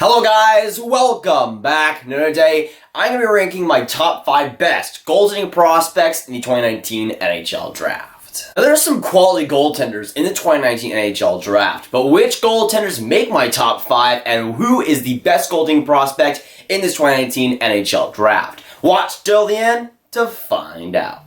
Hello guys, welcome back. Another day, I'm going to be ranking my top 5 best goaltending prospects in the 2019 NHL Draft. Now, there are some quality goaltenders in the 2019 NHL Draft, but which goaltenders make my top 5 and who is the best goaltending prospect in this 2019 NHL Draft? Watch till the end to find out.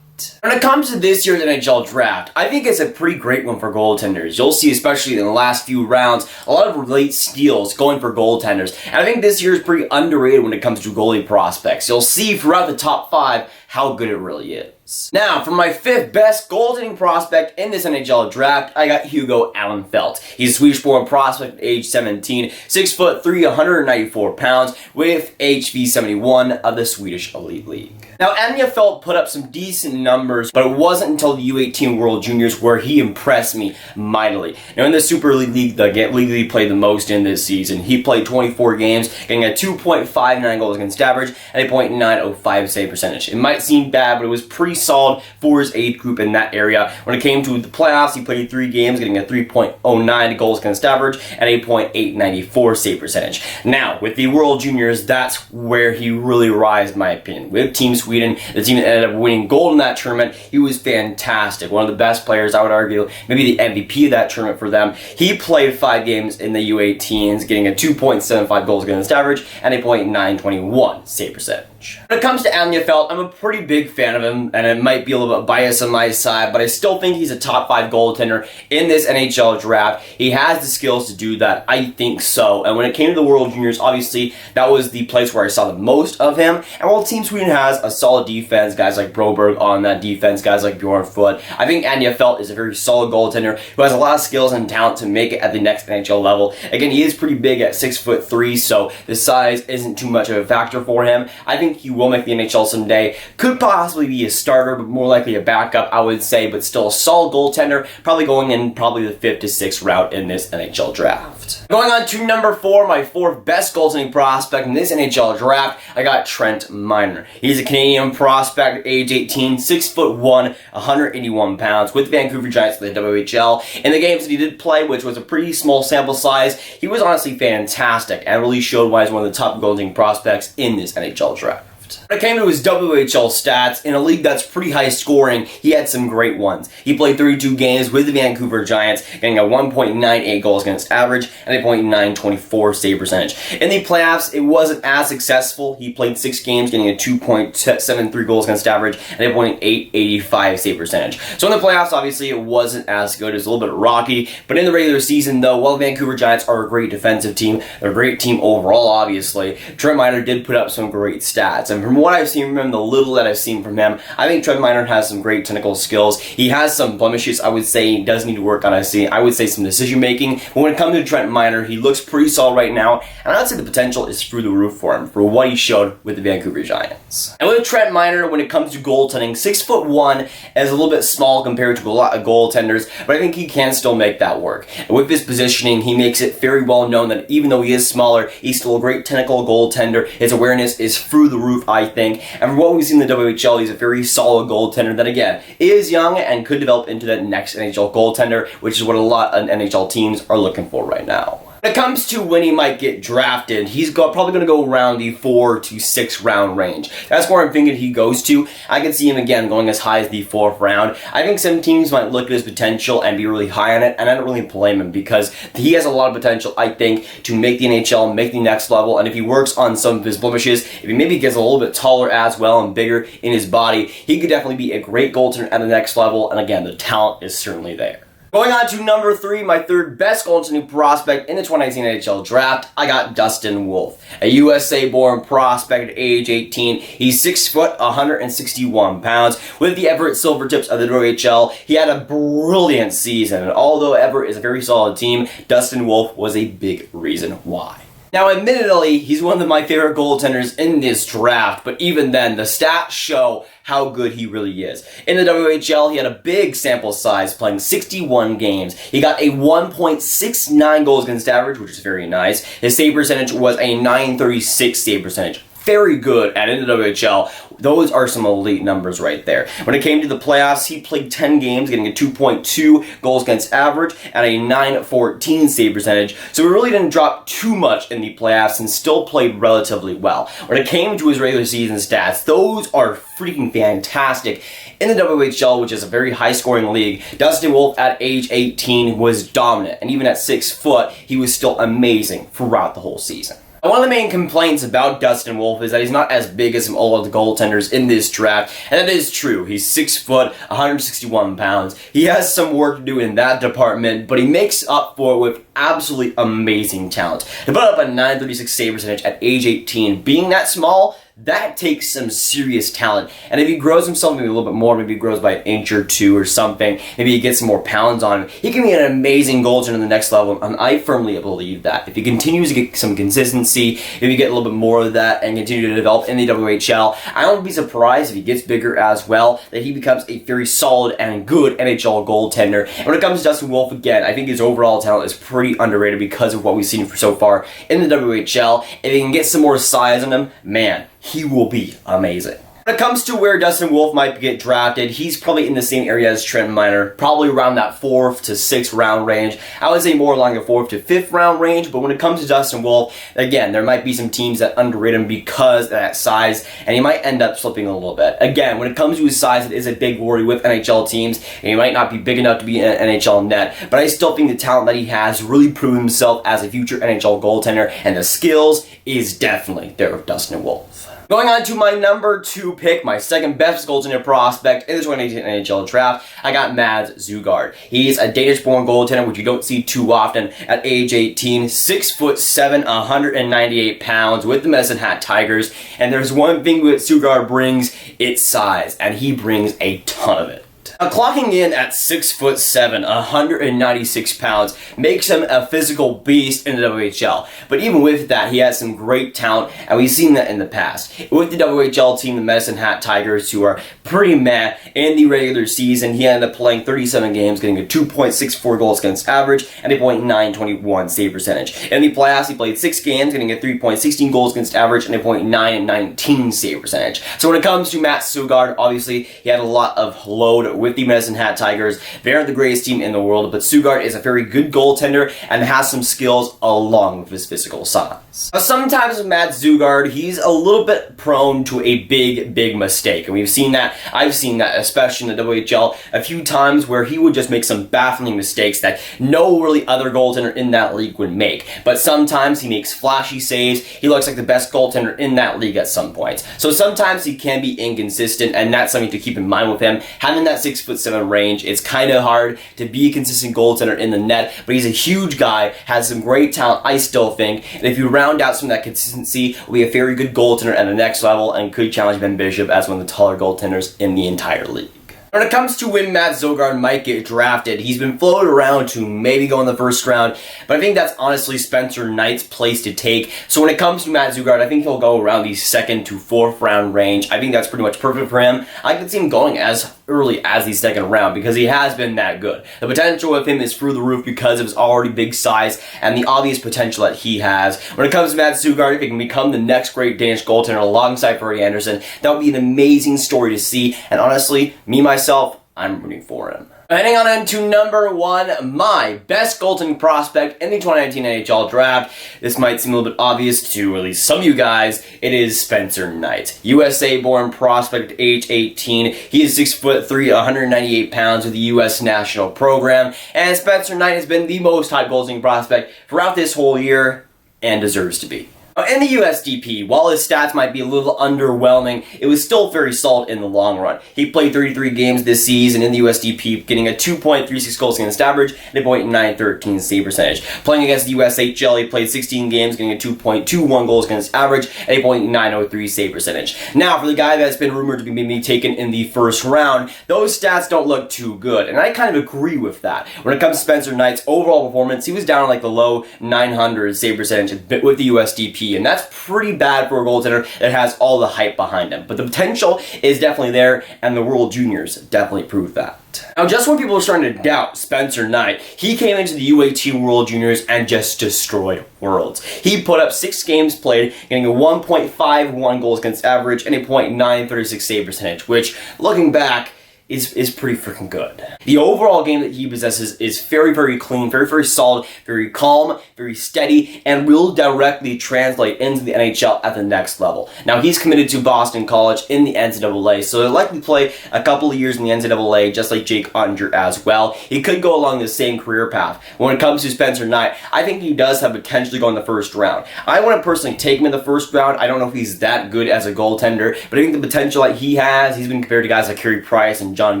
When it comes to this year's NHL Draft, I think it's a pretty great one for goaltenders. You'll see, especially in the last few rounds, a lot of late steals going for goaltenders. And I think this year is pretty underrated when it comes to goalie prospects. You'll see throughout the top 5 how good it really is. Now, for my 5th best goaltending prospect in this NHL Draft, I got Hugo Alnefelt. He's a Swedish-born prospect at age 17, 6'3", 194 pounds, with HV71 of the Swedish Elite League. Now, Alnefelt put up some decent numbers, but it wasn't until the U18 World Juniors where he impressed me mightily. Now, in the Super Elite League, the league he played the most in this season, he played 24 games, getting a 2.59 goals against average and a .905 save percentage. It might seem bad, but it was pretty solid for his age group in that area. When it came to the playoffs, he played 3 games, getting a 3.09 goals against average and a .894 save percentage. Now, with the World Juniors, that's where he really rised, in my opinion. With Team Sweden, the team that ended up winning gold in that tournament, he was fantastic. One of the best players, I would argue, maybe the MVP of that tournament for them. He played 5 games in the U18s, getting a 2.75 goals against average and a .921 save percentage. When it comes to Alnefelt, I'm a pretty big fan of him, and it might be a little bit biased on my side, but I still think he's a top 5 goaltender in this NHL Draft. He has the skills to do that, I think so. And when it came to the World Juniors, obviously, that was the place where I saw the most of him. And while Team Sweden has a solid defense, guys like Broberg on that defense, guys like Bjorn Foot, I think Alnefelt is a very solid goaltender who has a lot of skills and talent to make it at the next NHL level. Again, he is pretty big at 6'3", so the size isn't too much of a factor for him. I think he will make the NHL someday. Could possibly be a starter, but more likely a backup, I would say, but still a solid goaltender, probably going in probably the 5th to 6th route in this NHL Draft. Going on to number 4, my 4th best goaltending prospect in this NHL Draft, I got Trent Miner. He's a Canadian prospect at age 18, 6'1", 181 pounds, with the Vancouver Giants of the WHL. In the games that he did play, which was a pretty small sample size, he was honestly fantastic and really showed why he's one of the top goaltending prospects in this NHL Draft. When it came to his WHL stats, in a league that's pretty high scoring, he had some great ones. He played 32 games with the Vancouver Giants, getting a 1.98 goals against average and a .924 save percentage. In the playoffs, it wasn't as successful. He played 6 games, getting a 2.73 goals against average and a .885 save percentage. So in the playoffs, obviously, it wasn't as good. It was a little bit rocky. But in the regular season, though, while the Vancouver Giants are a great defensive team, they're a great team overall, obviously, Trent Miner did put up some great stats. And from what I've seen from him, the little that I've seen from him, I think Trent Miner has some great technical skills. He has some blemishes, I would say, he does need to work on, I would say, some decision making. But when it comes to Trent Miner, he looks pretty solid right now, and I'd say the potential is through the roof for him, for what he showed with the Vancouver Giants. And with Trent Miner, when it comes to goaltending, 6'1" is a little bit small compared to a lot of goaltenders, but I think he can still make that work. And with his positioning, he makes it very well known that even though he is smaller, he's still a great technical goaltender. His awareness is through the roof, I think. And from what we've seen in the WHL, he's a very solid goaltender that, again, is young and could develop into that next NHL goaltender, which is what a lot of NHL teams are looking for right now. When it comes to when he might get drafted, he's probably going to go around the 4 to 6 round range. That's where I'm thinking he goes to. I can see him again going as high as the 4th round. I think some teams might look at his potential and be really high on it, and I don't really blame him because he has a lot of potential, I think, to make the NHL, make the next level, and if he works on some of his blemishes, if he maybe gets a little bit taller as well and bigger in his body, he could definitely be a great goaltender at the next level, and again, the talent is certainly there. Going on to number 3, my 3rd best goaltending prospect in the 2019 NHL Draft, I got Dustin Wolf. A USA-born prospect at age 18. He's 6', 161 pounds. With the Everett Silvertips of the WHL, he had a brilliant season. And although Everett is a very solid team, Dustin Wolf was a big reason why. Now, admittedly, he's one of my favorite goaltenders in this draft, but even then, the stats show how good he really is. In the WHL, he had a big sample size, playing 61 games. He got a 1.69 goals against average, which is very nice. His save percentage was a .936 save percentage. very good, and in the WHL, those are some elite numbers right there. When it came to the playoffs, he played 10 games, getting a 2.2 goals against average and a 914 save percentage, so he really didn't drop too much in the playoffs and still played relatively well. When it came to his regular season stats, those are freaking fantastic. In the WHL, which is a very high-scoring league, Dustin Wolf at age 18 was dominant, and even at 6 foot, he was still amazing throughout the whole season. One of the main complaints about Dustin Wolf is that he's not as big as some all of the goaltenders in this draft, and that is true. He's 6 foot, 161 pounds. He has some work to do in that department, but he makes up for it with absolutely amazing talent. To put up a 936 save percentage at age 18, being that small, that takes some serious talent. And if he grows himself maybe a little bit more, maybe he grows by an inch or two or something, maybe he gets some more pounds on him, he can be an amazing goaltender in the next level, and I firmly believe that. If he continues to get some consistency, if he get a little bit more of that and continue to develop in the WHL, I won't be surprised if he gets bigger as well, that he becomes a very solid and good NHL goaltender. And when it comes to Dustin Wolf, again, I think his overall talent is pretty underrated because of what we've seen so far in the WHL. If he can get some more size on him, man, he will be amazing. When it comes to where Dustin Wolf might get drafted, he's probably in the same area as Trent Miner, probably around that 4th to 6th round range. I would say more along the 4th to 5th round range, but when it comes to Dustin Wolf, again, there might be some teams that underrate him because of that size, and he might end up slipping a little bit. Again, when it comes to his size, it is a big worry with NHL teams, and he might not be big enough to be in an NHL net, but I still think the talent that he has really proven himself as a future NHL goaltender, and the skills is definitely there with Dustin Wolf. Going on to my number 2 pick, my second best goaltender prospect in the 2018 NHL draft, I got Mads Søgaard. He's a Danish-born goaltender, which you don't see too often at age 18, 6'7", 198 pounds with the Medicine Hat Tigers. And there's one thing that Søgaard brings, it's size, and he brings a ton of it. Clocking in at 6'7", 196 pounds makes him a physical beast in the WHL. But even with that, he has some great talent, and we've seen that in the past. With the WHL team, the Medicine Hat Tigers, who are pretty meh in the regular season, he ended up playing 37 games, getting a 2.64 goals against average and a .921 save percentage. In the playoffs, he played 6 games, getting a 3.16 goals against average and a .919 save percentage. So when it comes to Mads Søgaard, obviously, he had a lot of load with the Medicine Hat Tigers. They aren't the greatest team in the world, but Søgaard is a very good goaltender and has some skills along with his physical size. Now, sometimes with Mads Søgaard, he's a little bit prone to a big mistake, and we've seen that. I've seen that, especially in the WHL, a few times where he would just make some baffling mistakes that no really other goaltender in that league would make. But sometimes he makes flashy saves. He looks like the best goaltender in that league at some points. So sometimes he can be inconsistent, and that's something to keep in mind with him. Having that 6'7" range, it's kind of hard to be a consistent goaltender in the net, but he's a huge guy, has some great talent, I still think, and if you round out some of that consistency, will be a very good goaltender at the next level and could challenge Ben Bishop as one of the taller goaltenders in the entire league. When it comes to when Mads Søgaard might get drafted, he's been floated around to maybe go in the first round, but I think that's honestly Spencer Knight's place to take. So when it comes to Mads Søgaard, I think he'll go around the 2nd to 4th round range. I think that's pretty much perfect for him. I can see him going as early as the 2nd round because he has been that good. The potential of him is through the roof because of his already big size and the obvious potential that he has. When it comes to Mads Søgaard, if he can become the next great Danish goaltender alongside Freddie Andersen, that would be an amazing story to see, and honestly, myself, I'm rooting for him. Heading on into number 1, my best goaltending prospect in the 2019 NHL draft. This might seem a little bit obvious to at least some of you guys. It is Spencer Knight. USA-born prospect, age 18. He is 6'3", 198 pounds with the U.S. national program. And Spencer Knight has been the most hyped goaltending prospect throughout this whole year and deserves to be. In the USDP, while his stats might be a little underwhelming, it was still very solid in the long run. He played 33 games this season in the USDP, getting a 2.36 goals against average and a .913 save percentage. Playing against the USHL, he played 16 games, getting a 2.21 goals against average and a .903 save percentage. Now, for the guy that's been rumored to be maybe taken in the first round, those stats don't look too good, and I kind of agree with that. When it comes to Spencer Knight's overall performance, he was down like the low 900 save percentage with the USDP. MVP, and that's pretty bad for a goaltender that has all the hype behind him. But the potential is definitely there, and the World Juniors definitely proved that. Now, just when people were starting to doubt Spencer Knight, he came into the UAT World Juniors and just destroyed worlds. He put up 6 games played, getting a 1.51 goals against average and a .936 save percentage, which, looking back, is pretty freaking good. The overall game that he possesses is very, very clean, very, very solid, very calm, very steady, and will directly translate into the NHL at the next level. Now, he's committed to Boston College in the NCAA, so he'll likely play a couple of years in the NCAA, just like Jake Ottinger as well. He could go along the same career path. When it comes to Spencer Knight, I think he does have potential to go in the first round. I wouldn't personally take him in the first round. I don't know if he's that good as a goaltender, but I think the potential that he has, he's been compared to guys like Carey Price and John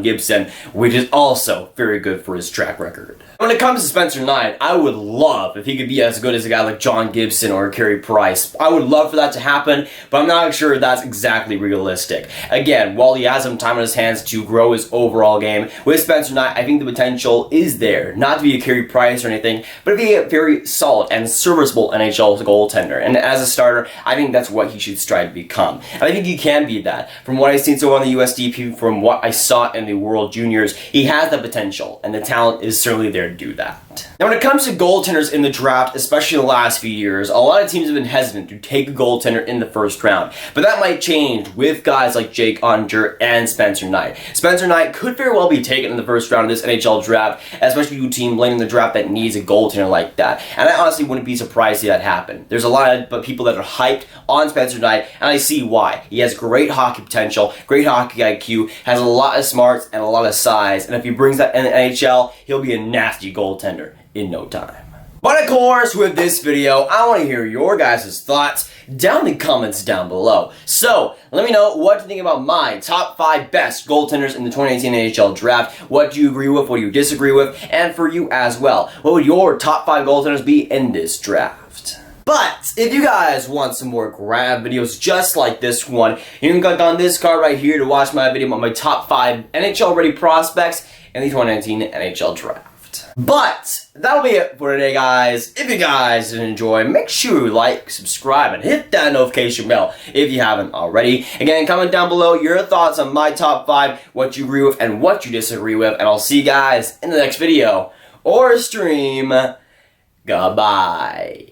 Gibson, which is also very good for his track record. When it comes to Spencer Knight, I would love if he could be as good as a guy like John Gibson or Carey Price. I would love for that to happen, but I'm not sure that's exactly realistic. Again, while he has some time on his hands to grow his overall game, with Spencer Knight, I think the potential is there. Not to be a Carey Price or anything, but to be a very solid and serviceable NHL goaltender. And as a starter, I think that's what he should strive to become. And I think he can be that. From what I've seen so far on the USDP, from what I saw in the World Juniors, he has the potential, and the talent is certainly there to do that. Now, when it comes to goaltenders in the draft, especially in the last few years, a lot of teams have been hesitant to take a goaltender in the first round, but that might change with guys like Jake Ottinger and Spencer Knight. Spencer Knight could very well be taken in the first round of this NHL draft, especially to a team late in the draft that needs a goaltender like that, and I honestly wouldn't be surprised to see that happen. There's a lot of people that are hyped on Spencer Knight, and I see why. He has great hockey potential, great hockey IQ, has a lot of smarts and a lot of size, and if he brings that in the NHL, he'll be a nasty goaltender in no time. But of course, with this video, I want to hear your guys' thoughts down in the comments down below. So, let me know what you think about my top 5 best goaltenders in the 2018 NHL draft. What do you agree with, what do you disagree with, and for you as well. What would your top 5 goaltenders be in this draft? But if you guys want some more Grav videos just like this one, you can click on this card right here to watch my video on my top 5 NHL ready prospects in the 2019 NHL draft. But that'll be it for today, guys. If you guys did enjoy, make sure you like, subscribe, and hit that notification bell if you haven't already. Again, comment down below your thoughts on my top 5, what you agree with and what you disagree with, and I'll see you guys in the next video or stream. Goodbye.